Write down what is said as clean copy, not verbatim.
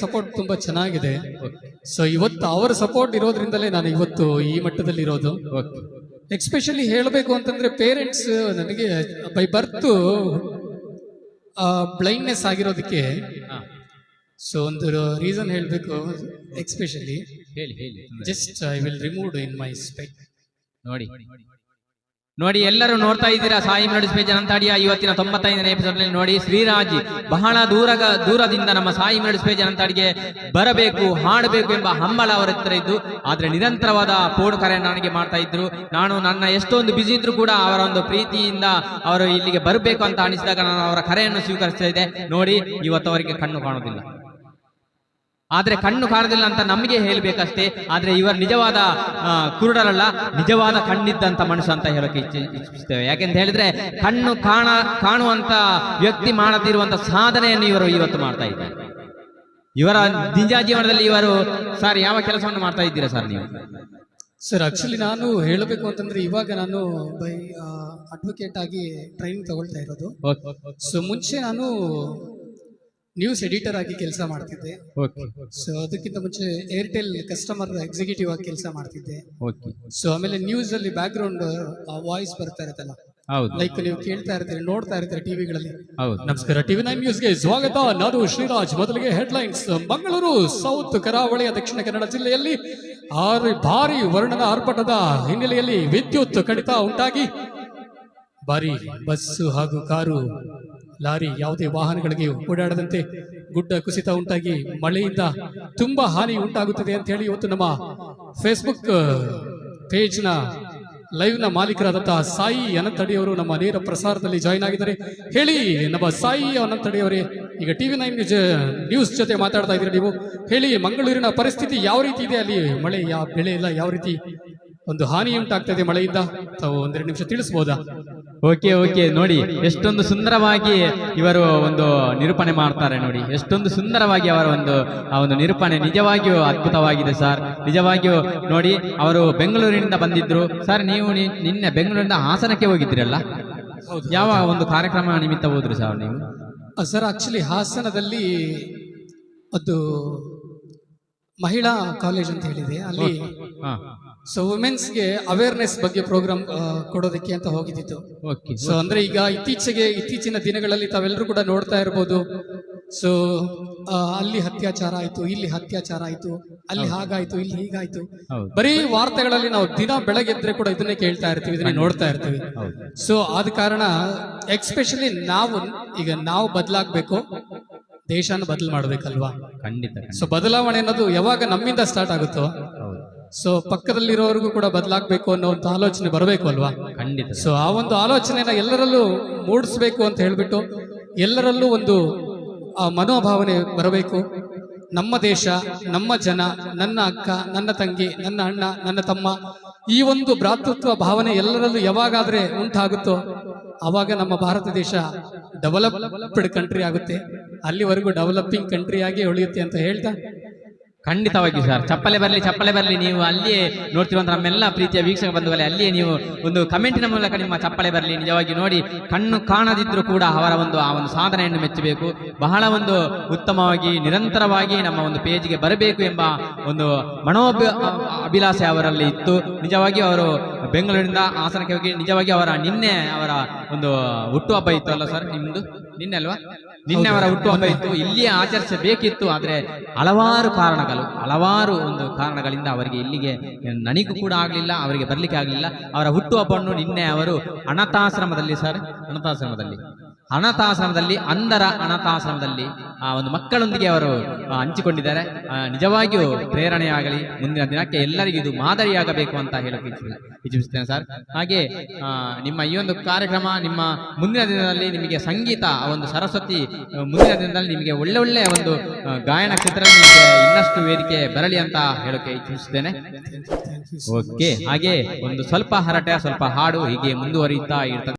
Support ತುಂಬಾ ಚೆನ್ನಾಗಿದೆ. So ಇವತ್ತು ಅವರ ಸಪೋರ್ಟ್ ಇರೋದ್ರಿಂದಲೇ ನಾನು ಇವತ್ತು ಈ ಮಟ್ಟದಲ್ಲಿ ಇರೋದು. ಎಕ್ಸ್ಪೆಷಲಿ ಹೇಳಬೇಕು ಅಂತಂದ್ರೆ ಪೇರೆಂಟ್ಸ್ ನನಗೆ ಬೈ ಬರ್ತ್ ಬ್ಲೈಂಡ್ನೆಸ್ ಆಗಿರೋದಕ್ಕೆ ಸೊ ಒಂದು ರೀಸನ್ ಹೇಳಬೇಕು. Especially just I will remove in my speck. ನೋಡಿ ಎಲ್ಲರೂ ನೋಡ್ತಾ ಇದ್ದೀರಾ ಸಾಯಿ ಮೆಲೋಡಿಸ್ ಪೇಜ್ ಅನಂತಾಡಿಯ ಇವತ್ತಿನ 95ನೇ ಎಪಿಸೋಡ್ ನಲ್ಲಿ ನೋಡಿ ಶ್ರೀರಾಜ್ ಬಹಳ ದೂರದಿಂದ ನಮ್ಮ ಸಾಯಿ ಮೆಲೋಡಿಸ್ ಪೇಜ್ ಅನಂತಾಡಿಗೆ ಬರಬೇಕು ಹಾಡಬೇಕು ಎಂಬ ಹಂಬಲ ಅವರ ಹತ್ರ ಇದ್ದು, ಆದ್ರೆ ನಿರಂತರವಾದ ಫೋನ್ ಕರೆ ನನಗೆ ಮಾಡ್ತಾ ಇದ್ರು. ನಾನು ನನ್ನ ಎಷ್ಟೊಂದು ಬಿಸಿ ಇದ್ರು ಕೂಡ ಅವರ ಒಂದು ಪ್ರೀತಿಯಿಂದ ಅವರು ಇಲ್ಲಿಗೆ ಬರಬೇಕು ಅಂತ ಅನಿಸಿದಾಗ ನಾನು ಅವರ ಕರೆಯನ್ನು ಸ್ವೀಕರಿಸ್ತಾ ಇದ್ದೆ. ನೋಡಿ ಇವತ್ತು ಅವರಿಗೆ ಕಣ್ಣು ಕಾಣೋದಿಲ್ಲ, ಆದ್ರೆ ಕಣ್ಣು ಕಾಣೋದಿಲ್ಲ ಅಂತ ನಮಗೆ ಹೇಳ್ಬೇಕಷ್ಟೇ. ಆದ್ರೆ ಇವರು ನಿಜವಾದ ಕುರುಡರಲ್ಲ, ನಿಜವಾದ ಕಣ್ಣಿದ್ದಂತ ಮನುಷ್ಯ ಅಂತ ಹೇಳೋಕೆ ಇಚ್ಛಿಸ್ತೇವೆ. ಯಾಕೆಂತ ಹೇಳಿದ್ರೆ ಕಣ್ಣು ಕಾಣುವಂತ ವ್ಯಕ್ತಿ ಮಾಡದಿರುವಂತ ಸಾಧನೆಯನ್ನು ಇವರು ಇವತ್ತು ಮಾಡ್ತಾ ಇದ್ದಾರೆ. ಇವರ ನಿಜ ಜೀವನದಲ್ಲಿ ಇವರು ಸರ್ ಯಾವ ಕೆಲಸವನ್ನು ಮಾಡ್ತಾ ಇದ್ದೀರಾ ಸರ್ ನೀವು? ಸರ್ ಆಕ್ಚುಲಿ ನಾನು ಹೇಳಬೇಕು ಅಂತಂದ್ರೆ ಇವಾಗ ನಾನು ಬೈ ಅಡ್ವೊಕೇಟ್ ಆಗಿ ಟ್ರೈನಿಂಗ್ ತಗೊಳ್ತಾ ಇರೋದು. ಸೊ ಮುಂಚೆ ನಾನು ನ್ಯೂಸ್ ಎಡಿಟರ್ ಆಗಿ ಕೆಲಸ ಮಾಡ್ತಿದ್ದೆ. ಸೊ ಅದಕ್ಕಿಂತ ಮುಂಚೆ ಏರ್ಟೆಲ್ ಕಸ್ಟಮರ್ ಎಕ್ಸಿಕ್ಯೂಟಿವ್ ಆಗಿ ಕೆಲಸ ಮಾಡ್ತಿದ್ದೆ. ಸೊ ಆಮೇಲೆ ನ್ಯೂಸ್ ಅಲ್ಲಿ ಬ್ಯಾಕ್ ಗ್ರೌಂಡ್ ವಾಯ್ಸ್ ಬರ್ತಾ ಇರುತ್ತಲ್ಲ, ಲೈಕ್ ನೀವು ಕೇಳ್ತಾ ಇರ್ತೀರಿ ನೋಡ್ತಾ ಇರ್ತೀರಿ ಟಿವಿಗಳಲ್ಲಿ. ನಮಸ್ಕಾರ, TV9 ನ್ಯೂಸ್ಗೆ ಸ್ವಾಗತ. ನಾನು ಶ್ರೀರಾಜ್. ಮೊದಲಿಗೆ ಹೆಡ್ಲೈನ್ಸ್. ಮಂಗಳೂರು ಸೌತ್ ಕರಾವಳಿಯ ದಕ್ಷಿಣ ಕನ್ನಡ ಜಿಲ್ಲೆಯಲ್ಲಿ ಭಾರಿ ವರ್ಣನ ಆರ್ಭಟದ ಹಿನ್ನೆಲೆಯಲ್ಲಿ ವಿದ್ಯುತ್ ಕಡಿತ ಉಂಟಾಗಿ ಭಾರಿ ಬಸ್ಸು ಹಾಗೂ ಕಾರು ಲಾರಿ ಯಾವುದೇ ವಾಹನಗಳಿಗೆ ಓಡಾಡದಂತೆ ಗುಡ್ಡ ಕುಸಿತ ಉಂಟಾಗಿ ಮಳೆಯಿಂದ ತುಂಬಾ ಹಾನಿ ಉಂಟಾಗುತ್ತದೆ ಅಂತ ಹೇಳಿ ಇವತ್ತು ನಮ್ಮ ಫೇಸ್ಬುಕ್ ಪೇಜ್ ನ ಲೈವ್ ನ ಮಾಲೀಕರಾದಂತಹ ಸಾಯಿ ಅನಂತಡಿ ಅವರು ನಮ್ಮ ನೇರ ಪ್ರಸಾರದಲ್ಲಿ ಜಾಯಿನ್ ಆಗಿದ್ದಾರೆ. ಹೇಳಿ ನಮ್ಮ ಸಾಯಿ ಅನಂತಡಿ ಅವರೇ, ಈಗ TV9 ನ್ಯೂಸ್ ಜೊತೆ ಮಾತಾಡ್ತಾ ಇದ್ದೀರಾ ನೀವು. ಹೇಳಿ, ಮಂಗಳೂರಿನ ಪರಿಸ್ಥಿತಿ ಯಾವ ರೀತಿ ಇದೆ? ಅಲ್ಲಿ ಮಳೆ ಬೆಳೆ ಎಲ್ಲ ಯಾವ ರೀತಿ ಒಂದು ಹಾನಿ ಉಂಟಾಗ್ತದೆ ಮಳೆಯಿಂದ? ತಾವು ಒಂದೆರಡು ನಿಮಿಷ ತಿಳಿಸಬಹುದಾ? ಓಕೆ ನೋಡಿ, ಎಷ್ಟೊಂದು ಸುಂದರವಾಗಿ ಇವರು ಒಂದು ನಿರೂಪಣೆ ಮಾಡ್ತಾರೆ. ನೋಡಿ ಎಷ್ಟೊಂದು ಸುಂದರವಾಗಿ ಅವರ ಒಂದು ನಿರೂಪಣೆ ನಿಜವಾಗಿಯೂ ಅದ್ಭುತವಾಗಿದೆ ಸರ್. ನಿಜವಾಗಿಯೂ ನೋಡಿ, ಅವರು ಬೆಂಗಳೂರಿನಿಂದ ಬಂದಿದ್ರು ಸರ್. ನೀವು ನಿನ್ನೆ ಬೆಂಗಳೂರಿನಿಂದ ಹಾಸನಕ್ಕೆ ಹೋಗಿದ್ರಲ್ಲ, ಯಾವ ಒಂದು ಕಾರ್ಯಕ್ರಮ ನಿಮಿತ್ತ ಹೋದ್ರಿ ಸರ್ ನೀವು? ಸರ್ ಆಕ್ಚುಲಿ ಹಾಸನದಲ್ಲಿ ಒಂದು ಮಹಿಳಾ ಕಾಲೇಜ್ ಅಂತ ಹೇಳಿದೆ, ಅಲ್ಲಿ ಸೊ ವುಮೆನ್ಸ್ಗೆ ಅವೇರ್ನೆಸ್ ಬಗ್ಗೆ ಪ್ರೋಗ್ರಾಮ್ ಕೊಡೋದಕ್ಕೆ ಅಂತ ಹೋಗಿದ್ದು. ಸೊ ಅಂದ್ರೆ ಈಗ ಇತ್ತೀಚಿನ ದಿನಗಳಲ್ಲಿ ತಾವೆಲ್ಲರೂ ಕೂಡ ನೋಡ್ತಾ ಇರ್ಬೋದು. ಸೊ ಅಲ್ಲಿ ಅತ್ಯಾಚಾರ ಆಯ್ತು, ಇಲ್ಲಿ ಅತ್ಯಾಚಾರ ಆಯ್ತು, ಅಲ್ಲಿ ಹಾಗಾಯ್ತು, ಇಲ್ಲಿ ಹೀಗಾಯ್ತು. ಬರೀ ವಾರ್ತೆಗಳಲ್ಲಿ ನಾವು ದಿನ ಬೆಳಗ್ಗೆದ್ರೆ ಕೂಡ ಇದನ್ನೇ ಕೇಳ್ತಾ ಇರ್ತೀವಿ, ಇದನ್ನೇ ನೋಡ್ತಾ ಇರ್ತೀವಿ. ಸೊ ಆದ ಕಾರಣ ಎಕ್ಸ್ಪೆಷಲಿ ನಾವು ಬದಲಾಗಬೇಕು, ದೇಶನ ಬದಲು ಮಾಡ್ಬೇಕಲ್ವಾ? ಖಂಡಿತ. ಸೊ ಬದಲಾವಣೆ ಅನ್ನೋದು ಯಾವಾಗ ನಮ್ಮಿಂದ ಸ್ಟಾರ್ಟ್ ಆಗುತ್ತೋ, ಸೊ ಪಕ್ಕದಲ್ಲಿರೋರಿಗೂ ಕೂಡ ಬದಲಾಗಬೇಕು ಅನ್ನೋ ಒಂದು ಆಲೋಚನೆ ಬರಬೇಕು ಅಲ್ವಾ? ಖಂಡಿತ. ಸೊ ಆ ಒಂದು ಆಲೋಚನೆನ ಎಲ್ಲರಲ್ಲೂ ಮೂಡಿಸ್ಬೇಕು ಅಂತ ಹೇಳ್ಬಿಟ್ಟು ಎಲ್ಲರಲ್ಲೂ ಒಂದು ಆ ಮನೋಭಾವನೆ ಬರಬೇಕು. ನಮ್ಮ ದೇಶ, ನಮ್ಮ ಜನ, ನನ್ನ ಅಕ್ಕ, ನನ್ನ ತಂಗಿ, ನನ್ನ ಅಣ್ಣ, ನನ್ನ ತಮ್ಮ, ಈ ಒಂದು ಭ್ರಾತೃತ್ವ ಭಾವನೆ ಎಲ್ಲರಲ್ಲೂ ಯಾವಾಗಾದ್ರೆ ಉಂಟಾಗುತ್ತೋ ಆವಾಗ ನಮ್ಮ ಭಾರತ ದೇಶ ಡೆವಲಪ್ಡ್ ಕಂಟ್ರಿ ಆಗುತ್ತೆ. ಅಲ್ಲಿವರೆಗೂ ಡೆವಲಪಿಂಗ್ ಕಂಟ್ರಿ ಆಗಿ ಉಳಿಯುತ್ತೆ ಅಂತ ಹೇಳ್ತಾ, ಖಂಡಿತವಾಗಿ ಸರ್, ಚಪ್ಪಲೆ ಬರಲಿ. ನೀವು ಅಲ್ಲಿಯೇ ನೋಡ್ತಿರುವಂತ ನಮ್ಮೆಲ್ಲ ಪ್ರೀತಿಯ ವೀಕ್ಷಕ ಬಂಧುಗಳೇ, ಅಲ್ಲಿಯೇ ನೀವು ಒಂದು ಕಮೆಂಟಿನ ಮೂಲಕ ನಿಮ್ಮ ಚಪ್ಪಲೆ ಬರಲಿ. ನಿಜವಾಗಿ ನೋಡಿ, ಕಣ್ಣು ಕಾಣದಿದ್ರು ಕೂಡ ಅವರ ಆ ಒಂದು ಸಾಧನೆಯನ್ನು ಮೆಚ್ಚಬೇಕು. ಬಹಳ ಒಂದು ಉತ್ತಮವಾಗಿ ನಿರಂತರವಾಗಿ ನಮ್ಮ ಒಂದು ಪೇಜ್ಗೆ ಬರಬೇಕು ಎಂಬ ಒಂದು ಅಭಿಲಾಷೆ ಅವರಲ್ಲಿ ಇತ್ತು. ನಿಜವಾಗಿ ಅವರು ಬೆಂಗಳೂರಿನಿಂದ ಹಾಸನಕ್ಕೆ ಹೋಗಿ ನಿಜವಾಗಿ ನಿನ್ನೆ ಅವರ ಒಂದು ಹುಟ್ಟುಹಬ್ಬ ಇತ್ತು ಅಲ್ಲ ಸರ್? ನಿಮ್ದು ನಿನ್ನೆ ಅಲ್ವಾ? ನಿನ್ನೆ ಅವರ ಹುಟ್ಟುಹಬ್ಬ ಇತ್ತು, ಇಲ್ಲಿಯೇ ಆಚರಿಸಬೇಕಿತ್ತು. ಆದ್ರೆ ಹಲವಾರು ಒಂದು ಕಾರಣಗಳಿಂದ ಅವರಿಗೆ ಇಲ್ಲಿಗೆ ನನಗೂ ಕೂಡ ಆಗ್ಲಿಲ್ಲ, ಅವರಿಗೆ ಬರ್ಲಿಕ್ಕೆ ಆಗ್ಲಿಲ್ಲ. ಅವರ ಹುಟ್ಟುಹಬ್ಬವನ್ನು ನಿನ್ನೆ ಅವರು ಅನಾಥಾಶ್ರಮದಲ್ಲಿ ಅಂಧರ ಅನಾಥಾಶ್ರಮದಲ್ಲಿ ಆ ಒಂದು ಮಕ್ಕಳೊಂದಿಗೆ ಅವರು ಹಂಚಿಕೊಂಡಿದ್ದಾರೆ. ನಿಜವಾಗಿಯೂ ಪ್ರೇರಣೆಯಾಗಲಿ, ಮುಂದಿನ ದಿನಕ್ಕೆ ಎಲ್ಲರಿಗೂ ಇದು ಮಾದರಿಯಾಗಬೇಕು ಅಂತ ಹೇಳಕ್ಕೆ ಇಚ್ಛಿಸುತ್ತೇನೆ ಸರ್. ಹಾಗೆ ನಿಮ್ಮ ಈ ಒಂದು ಕಾರ್ಯಕ್ರಮ, ನಿಮ್ಮ ಮುಂದಿನ ದಿನದಲ್ಲಿ ನಿಮಗೆ ಸಂಗೀತ ಒಂದು ಸರಸ್ವತಿ ಮುಂದಿನ ದಿನದಲ್ಲಿ ನಿಮಗೆ ಒಳ್ಳೆ ಒಂದು ಗಾಯನ ಕ್ಷೇತ್ರದಲ್ಲಿ ನಿಮಗೆ ಇನ್ನಷ್ಟು ವೇದಿಕೆ ಬರಲಿ ಅಂತ ಹೇಳಕ್ಕೆ ಇಚ್ಛಿಸುತ್ತೇನೆ. ಓಕೆ, ಹಾಗೆ ಒಂದು ಸ್ವಲ್ಪ ಹರಟೆ, ಸ್ವಲ್ಪ ಹಾಡು ಹೀಗೆ ಮುಂದುವರಿಯುತ್ತಾ ಇರ್ತದೆ.